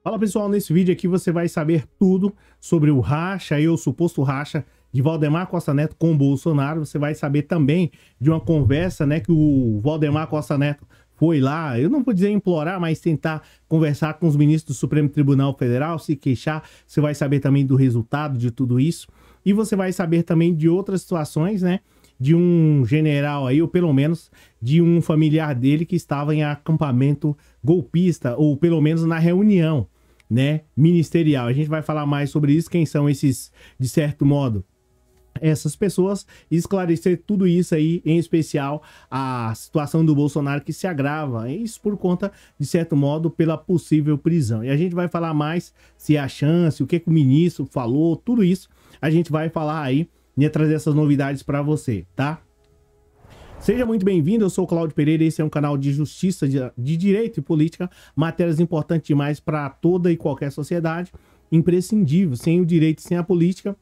Fala pessoal, nesse vídeo aqui você vai saber tudo sobre o racha e o suposto racha de Valdemar Costa Neto com Bolsonaro. Você vai saber também de uma conversa, né, que o Valdemar Costa Neto foi lá, eu não vou dizer implorar, mas tentar conversar com os ministros do Supremo Tribunal Federal, se queixar. Você vai saber também do resultado de tudo isso. E você vai saber também de outras situações, né, de um general aí, ou pelo menos de um familiar dele que estava em acampamento golpista, ou pelo menos na reunião, né, ministerial. A gente vai falar mais sobre isso, quem são esses, de certo modo, essas pessoas, e esclarecer tudo isso aí, em especial a situação do Bolsonaro que se agrava, isso por conta, de certo modo, pela possível prisão. E a gente vai falar mais se há chance, o que o ministro falou, tudo isso a gente vai falar aí, e trazer essas novidades para você, tá? Seja muito bem-vindo, eu sou o Cláudio Pereira, esse é um canal de justiça, de direito e política, matérias importantes demais para toda e qualquer sociedade, imprescindível. Sem o direito e sem a política,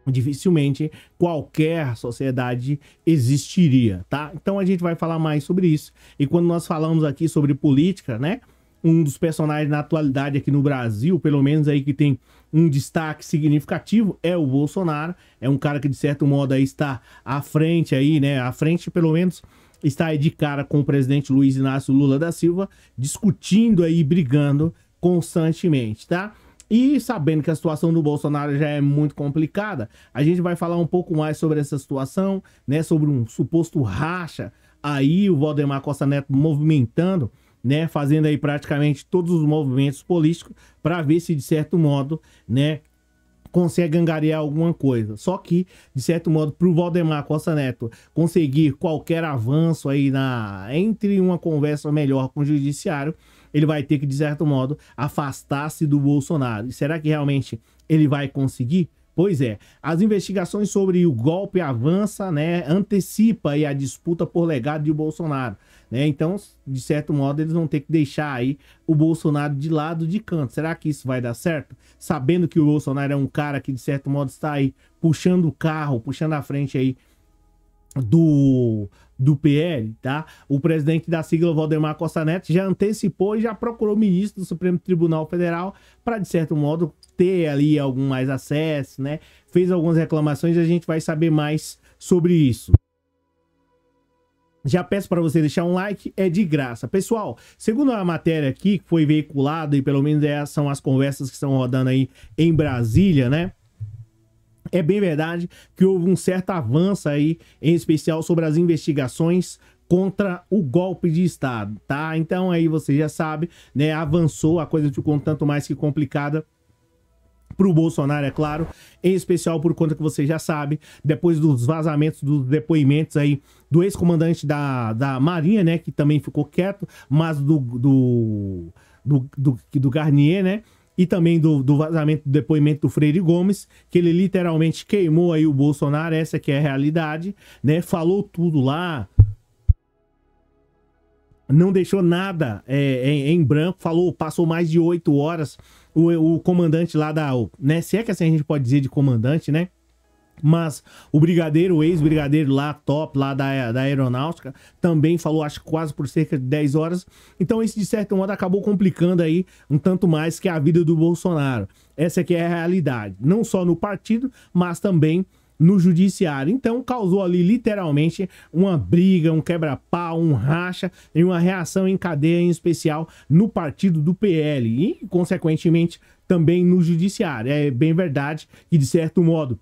dificilmente qualquer sociedade existiria, tá? Então a gente vai falar mais sobre isso. E quando nós falamos aqui sobre política, né? Um dos personagens na atualidade aqui no Brasil, pelo menos aí que tem um destaque significativo, é o Bolsonaro. É um cara que de certo modo aí está à frente aí, né? À frente, pelo menos, está aí de cara com o presidente Luiz Inácio Lula da Silva, discutindo aí, brigando constantemente, tá? E sabendo que a situação do Bolsonaro já é muito complicada, a gente vai falar um pouco mais sobre essa situação, né? Sobre um suposto racha aí, o Valdemar Costa Neto movimentando, né, fazendo aí praticamente todos os movimentos políticos para ver se de certo modo, né, consegue angariar alguma coisa. Só que, de certo modo, para o Valdemar Costa Neto conseguir qualquer avanço aí entre uma conversa melhor com o judiciário, ele vai ter que, de certo modo, afastar-se do Bolsonaro. E será que realmente ele vai conseguir? Pois é, as investigações sobre o golpe avança, né, antecipa aí a disputa por legado de Bolsonaro, né? Então, de certo modo, eles vão ter que deixar aí o Bolsonaro de lado, de canto. Será que isso vai dar certo? Sabendo que o Bolsonaro é um cara que, de certo modo, está aí puxando o carro, puxando a frente aí do PL, tá? O presidente da sigla, Valdemar Costa Neto, já antecipou e já procurou o ministro do Supremo Tribunal Federal para, de certo modo, ter ali algum mais acesso, né? Fez algumas reclamações e a gente vai saber mais sobre isso. Já peço para você deixar um like, é de graça. Pessoal, segundo a matéria aqui que foi veiculada, e pelo menos essas são as conversas que estão rodando aí em Brasília, né? É bem verdade que houve um certo avanço aí, em especial sobre as investigações contra o golpe de Estado, tá? Então aí você já sabe, né? Avançou, a coisa ficou um tanto mais que complicada para o Bolsonaro, é claro, em especial por conta que você já sabe, depois dos vazamentos, dos depoimentos aí do ex-comandante da Marinha, né? Que também ficou quieto, mas do Garnier, né? E também do vazamento do depoimento do Freire Gomes, que ele literalmente queimou aí o Bolsonaro, essa que é a realidade, né? Falou tudo lá, não deixou nada em branco, passou mais de 8 horas, o comandante lá né? Se é que assim a gente pode dizer de comandante, né? Mas o brigadeiro, o ex-brigadeiro lá, top, lá da aeronáutica, também falou, acho que quase por cerca de 10 horas. Então isso, de certo modo, acabou complicando aí um tanto mais que a vida do Bolsonaro. Essa aqui é a realidade, não só no partido, mas também no judiciário. Então causou ali literalmente uma briga, um quebra-pau, um racha e uma reação em cadeia, em especial no partido do PL e, consequentemente, também no judiciário. É bem verdade que, de certo modo,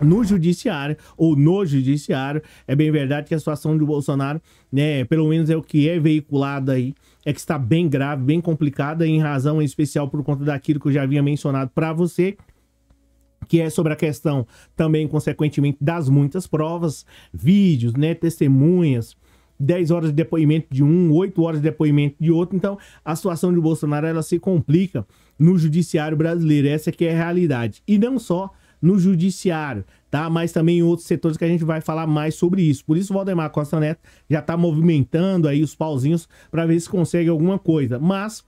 no judiciário, é bem verdade que a situação do Bolsonaro, né, pelo menos é o que é veiculado aí, é que está bem grave, bem complicada, em razão em especial por conta daquilo que eu já havia mencionado para você, que é sobre a questão também, consequentemente, das muitas provas, vídeos, né, testemunhas, 10 horas de depoimento de um, 8 horas de depoimento de outro. Então, a situação de Bolsonaro, ela se complica no judiciário brasileiro, essa que é a realidade. E não só no judiciário, tá? Mas também em outros setores que a gente vai falar mais sobre isso. Por isso o Valdemar Costa Neto já tá movimentando aí os pauzinhos para ver se consegue alguma coisa. Mas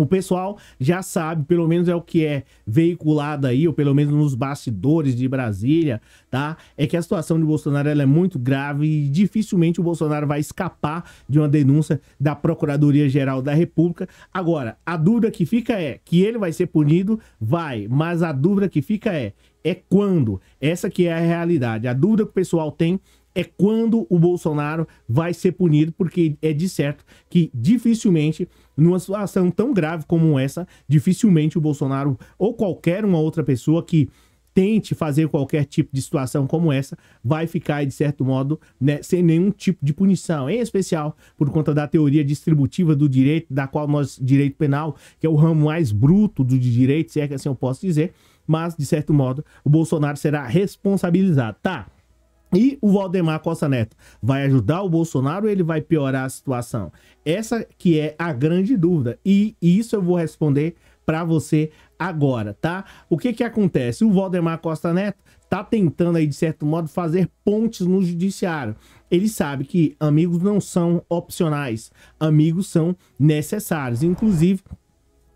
o pessoal já sabe, pelo menos é o que é veiculado aí, ou pelo menos nos bastidores de Brasília, tá? É que a situação de Bolsonaro ela é muito grave e dificilmente o Bolsonaro vai escapar de uma denúncia da Procuradoria-Geral da República. Agora, a dúvida que fica é que ele vai ser punido? Vai, mas a dúvida que fica é quando? Essa que é a realidade. A dúvida que o pessoal tem é quando o Bolsonaro vai ser punido, porque é de certo que dificilmente, numa situação tão grave como essa, dificilmente o Bolsonaro ou qualquer uma outra pessoa que tente fazer qualquer tipo de situação como essa vai ficar, de certo modo, né, sem nenhum tipo de punição, em especial por conta da teoria distributiva do direito, da qual nós, direito penal, que é o ramo mais bruto do direito, se é que assim eu posso dizer, mas, de certo modo, o Bolsonaro será responsabilizado, tá? E o Valdemar Costa Neto vai ajudar o Bolsonaro ou ele vai piorar a situação? Essa que é a grande dúvida. E isso eu vou responder para você agora, tá? O que que acontece? O Valdemar Costa Neto tá tentando aí, de certo modo, fazer pontes no judiciário. Ele sabe que amigos não são opcionais, amigos são necessários. Inclusive,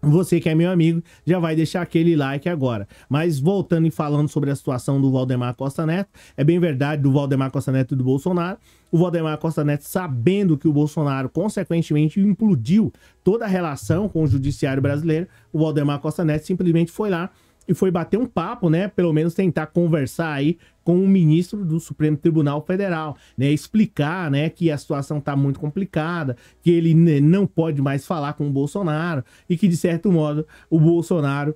você que é meu amigo, já vai deixar aquele like agora. Mas voltando e falando sobre a situação do Valdemar Costa Neto, é bem verdade do Valdemar Costa Neto e do Bolsonaro. O Valdemar Costa Neto, sabendo que o Bolsonaro, consequentemente, implodiu toda a relação com o judiciário brasileiro, o Valdemar Costa Neto simplesmente foi lá e foi bater um papo, né? Pelo menos tentar conversar aí com o ministro do Supremo Tribunal Federal, né? Explicar, né, que a situação tá muito complicada, que ele não pode mais falar com o Bolsonaro e que, de certo modo, o Bolsonaro,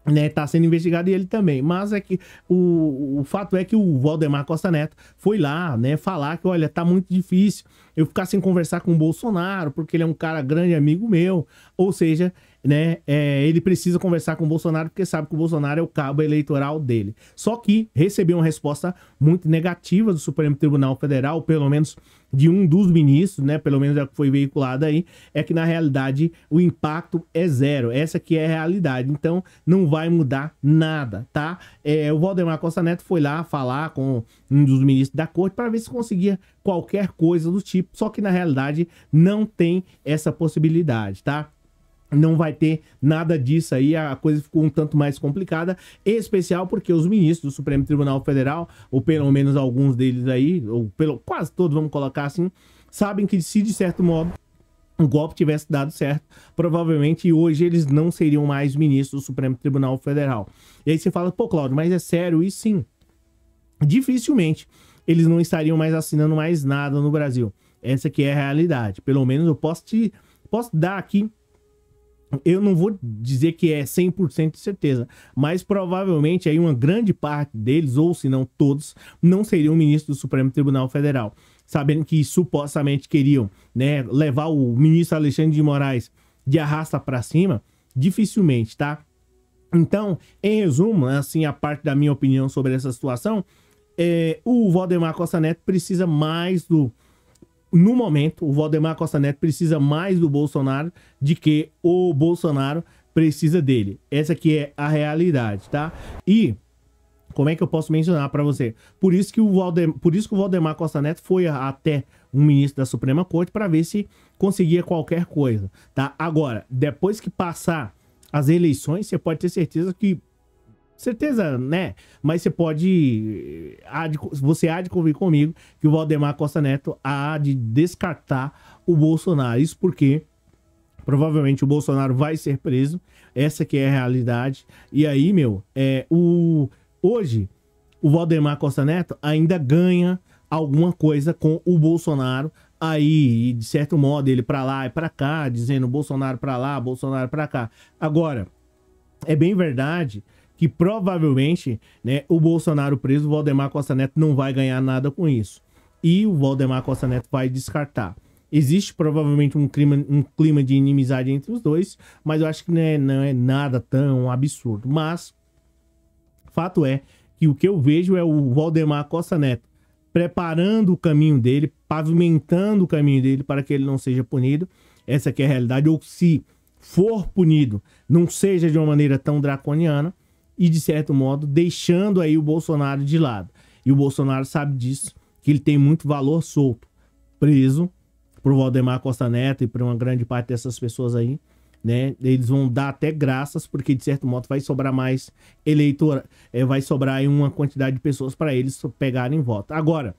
né, tá sendo investigado e ele também. Mas é que o fato é que o Valdemar Costa Neto foi lá, né, falar que, olha, tá muito difícil eu ficar sem conversar com o Bolsonaro, porque ele é um cara grande amigo meu, ou seja, né, ele precisa conversar com o Bolsonaro porque sabe que o Bolsonaro é o cabo eleitoral dele. Só que recebeu uma resposta muito negativa do Supremo Tribunal Federal, pelo menos de um dos ministros, né, pelo menos é o que foi veiculado aí, é que na realidade o impacto é zero. Essa que é a realidade. Então não vai mudar nada, tá? O Valdemar Costa Neto foi lá falar com um dos ministros da corte para ver se conseguia qualquer coisa do tipo, só que na realidade não tem essa possibilidade, tá? Não vai ter nada disso aí, a coisa ficou um tanto mais complicada, em especial porque os ministros do Supremo Tribunal Federal, ou pelo menos alguns deles aí, ou quase todos, vamos colocar assim, sabem que se de certo modo o golpe tivesse dado certo, provavelmente hoje eles não seriam mais ministros do Supremo Tribunal Federal. E aí você fala, pô, Cláudio, mas é sério? E sim, dificilmente eles não estariam mais assinando mais nada no Brasil. Essa que é a realidade. Pelo menos eu posso dar aqui. Eu não vou dizer que é 100% de certeza, mas provavelmente aí uma grande parte deles, ou se não todos, não seriam ministros do Supremo Tribunal Federal. Sabendo que supostamente queriam, né, levar o ministro Alexandre de Moraes de arrasta para cima, dificilmente, tá? Então, em resumo, assim, a parte da minha opinião sobre essa situação, o Valdemar Costa Neto precisa mais do... No momento, o Valdemar Costa Neto precisa mais do Bolsonaro do que o Bolsonaro precisa dele. Essa aqui é a realidade, tá? E como é que eu posso mencionar para você? Por isso que o Valdemar Costa Neto foi até um ministro da Suprema Corte para ver se conseguia qualquer coisa, tá? Agora, depois que passar as eleições, você pode ter certeza que... Certeza, né? Mas você há de convir comigo que o Valdemar Costa Neto há de descartar o Bolsonaro. Isso porque provavelmente o Bolsonaro vai ser preso. Essa que é a realidade. E aí, hoje o Valdemar Costa Neto ainda ganha alguma coisa com o Bolsonaro. Aí, de certo modo, ele pra lá e pra cá, dizendo Bolsonaro pra lá, Bolsonaro pra cá. Agora, é bem verdade que provavelmente, né, o Bolsonaro preso, o Valdemar Costa Neto não vai ganhar nada com isso. E o Valdemar Costa Neto vai descartar. Existe provavelmente um clima de inimizade entre os dois, mas eu acho que não é nada tão absurdo. Mas, fato é que o que eu vejo é o Valdemar Costa Neto preparando o caminho dele, pavimentando o caminho dele para que ele não seja punido. Essa que é a realidade. Ou se for punido, não seja de uma maneira tão draconiana, e, de certo modo, deixando aí o Bolsonaro de lado. E o Bolsonaro sabe disso, que ele tem muito valor solto, preso, por Valdemar Costa Neto e por uma grande parte dessas pessoas aí, né? Eles vão dar até graças, porque de certo modo vai sobrar mais eleitor, vai sobrar aí uma quantidade de pessoas para eles pegarem voto. Agora,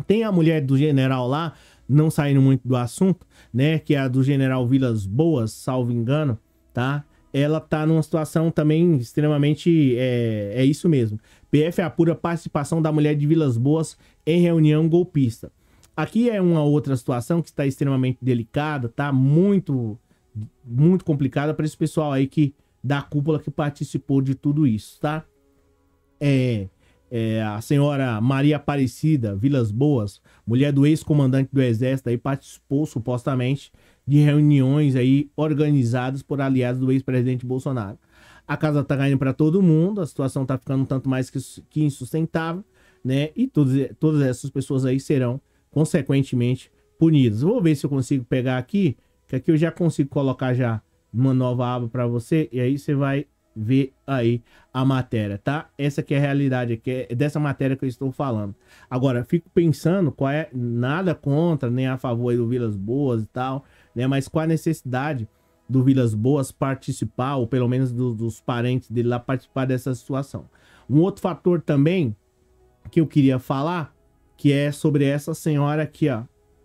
tem a mulher do general lá, não saindo muito do assunto, né? Que é a do general Vilas Boas, salvo engano, tá? Ela tá numa situação também extremamente... É isso mesmo. PF apura participação da mulher de Vilas Boas em reunião golpista. Aqui é uma outra situação que está extremamente delicada, tá? Muito complicada para esse pessoal aí da cúpula que participou de tudo isso, tá? A senhora Maria Aparecida Vilas Boas, mulher do ex-comandante do Exército, aí participou supostamente de reuniões aí organizadas por aliados do ex-presidente Bolsonaro. A casa tá caindo para todo mundo, a situação tá ficando tanto mais que insustentável, né? E todas essas pessoas aí serão consequentemente punidas. Vou ver se eu consigo pegar aqui, que aqui eu já consigo colocar já uma nova aba para você, e aí você vai ver aí a matéria, tá? Essa que é a realidade, que é dessa matéria que eu estou falando. Agora, fico pensando qual é, nada contra, nem a favor aí do Vilas Boas e tal, né? Mas qual a necessidade do Vilas Boas participar, ou pelo menos dos parentes dele lá participar dessa situação. Um outro fator também que eu queria falar, que é sobre essa senhora aqui, ó.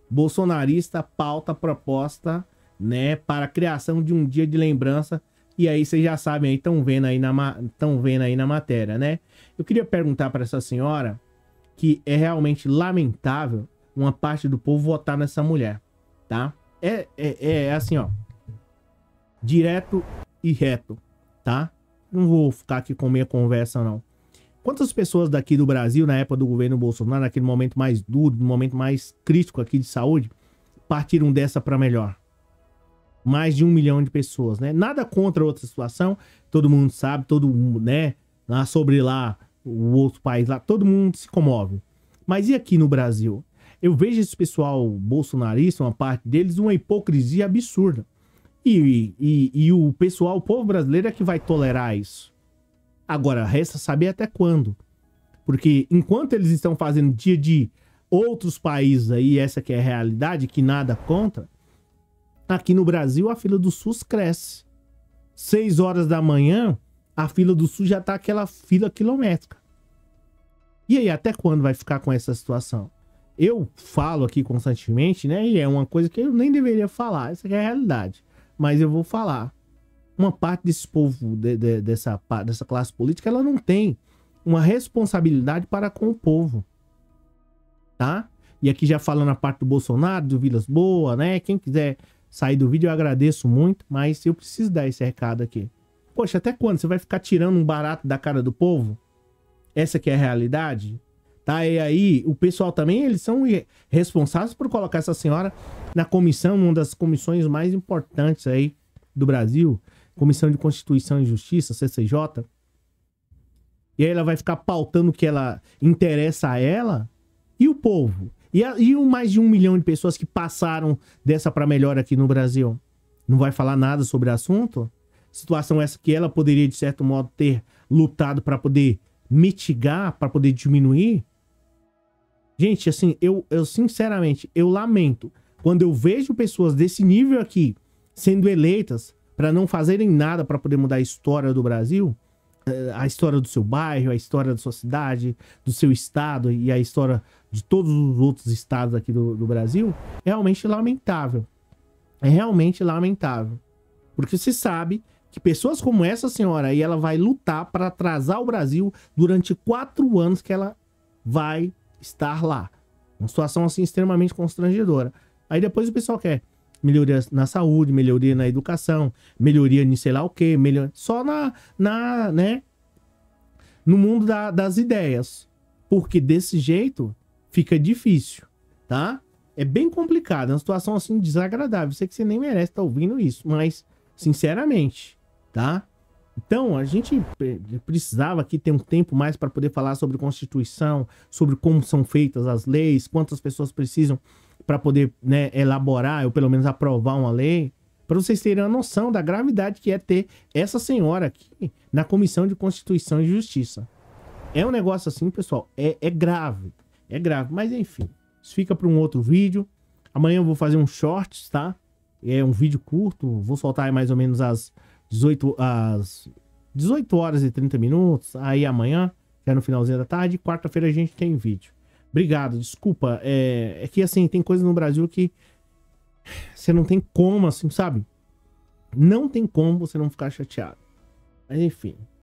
Bolsonarista pauta proposta, né, para a criação de um dia de lembrança. E aí vocês já sabem, aí estão vendo aí na matéria, né? Eu queria perguntar para essa senhora que é realmente lamentável uma parte do povo votar nessa mulher, tá? É assim, ó, direto e reto, tá? Não vou ficar aqui com minha conversa, não. Quantas pessoas daqui do Brasil, na época do governo Bolsonaro, naquele momento mais duro, no momento mais crítico aqui de saúde, partiram dessa para melhor? Mais de 1 milhão de pessoas, né? Nada contra outra situação, todo mundo sabe, todo mundo, né? Lá sobre lá, o outro país lá, todo mundo se comove. Mas e aqui no Brasil? Eu vejo esse pessoal bolsonarista, uma parte deles, uma hipocrisia absurda. E o pessoal, o povo brasileiro é que vai tolerar isso. Agora, resta saber até quando. Porque enquanto eles estão fazendo dia de outros países aí, essa que é a realidade, que nada contra, aqui no Brasil a fila do SUS cresce. 6 horas da manhã, a fila do SUS já tá aquela fila quilométrica. E aí, até quando vai ficar com essa situação? Eu falo aqui constantemente, né? E é uma coisa que eu nem deveria falar, essa que é a realidade. Mas eu vou falar. Uma parte desse povo, dessa classe política, ela não tem uma responsabilidade para com o povo. Tá? E aqui já falando a parte do Bolsonaro, do Vilas Boas, né? Quem quiser sair do vídeo, eu agradeço muito, mas eu preciso dar esse recado aqui. Poxa, até quando você vai ficar tirando um barato da cara do povo? Essa que é a realidade? Tá? E aí, o pessoal também, eles são responsáveis por colocar essa senhora na comissão, uma das comissões mais importantes aí do Brasil, Comissão de Constituição e Justiça, CCJ. E aí ela vai ficar pautando o que ela interessa a ela e o povo. E o mais de 1 milhão de pessoas que passaram dessa para melhor aqui no Brasil? Não vai falar nada sobre o assunto? Situação essa que ela poderia, de certo modo, ter lutado para poder mitigar, para poder diminuir? Gente, assim, eu sinceramente, eu lamento quando eu vejo pessoas desse nível aqui sendo eleitas para não fazerem nada para poder mudar a história do Brasil, a história do seu bairro, a história da sua cidade, do seu estado e a história de todos os outros estados aqui do Brasil. É realmente lamentável. É realmente lamentável. Porque se sabe que pessoas como essa senhora aí, ela vai lutar para atrasar o Brasil durante 4 anos que ela vai estar lá. Uma situação assim extremamente constrangedora. Aí depois o pessoal quer melhoria na saúde, melhoria na educação, melhoria em sei lá o quê, só né, no mundo das ideias. Porque desse jeito fica difícil, tá? É bem complicado, é uma situação assim desagradável. Sei que você nem merece estar ouvindo isso, mas sinceramente, tá? Então, a gente precisava aqui ter um tempo mais para poder falar sobre Constituição, sobre como são feitas as leis, quantas pessoas precisam para poder, né, elaborar ou pelo menos aprovar uma lei, para vocês terem uma noção da gravidade que é ter essa senhora aqui na Comissão de Constituição e Justiça. É um negócio assim, pessoal, é grave, mas enfim, isso fica para um outro vídeo. Amanhã eu vou fazer um shorts, tá? É um vídeo curto, vou soltar aí mais ou menos às 18 horas e 30 minutos. Aí amanhã, já no finalzinho da tarde, quarta-feira a gente tem vídeo. Obrigado, desculpa. É que assim, tem coisas no Brasil que você não tem como, assim, sabe? Não tem como você não ficar chateado. Mas enfim.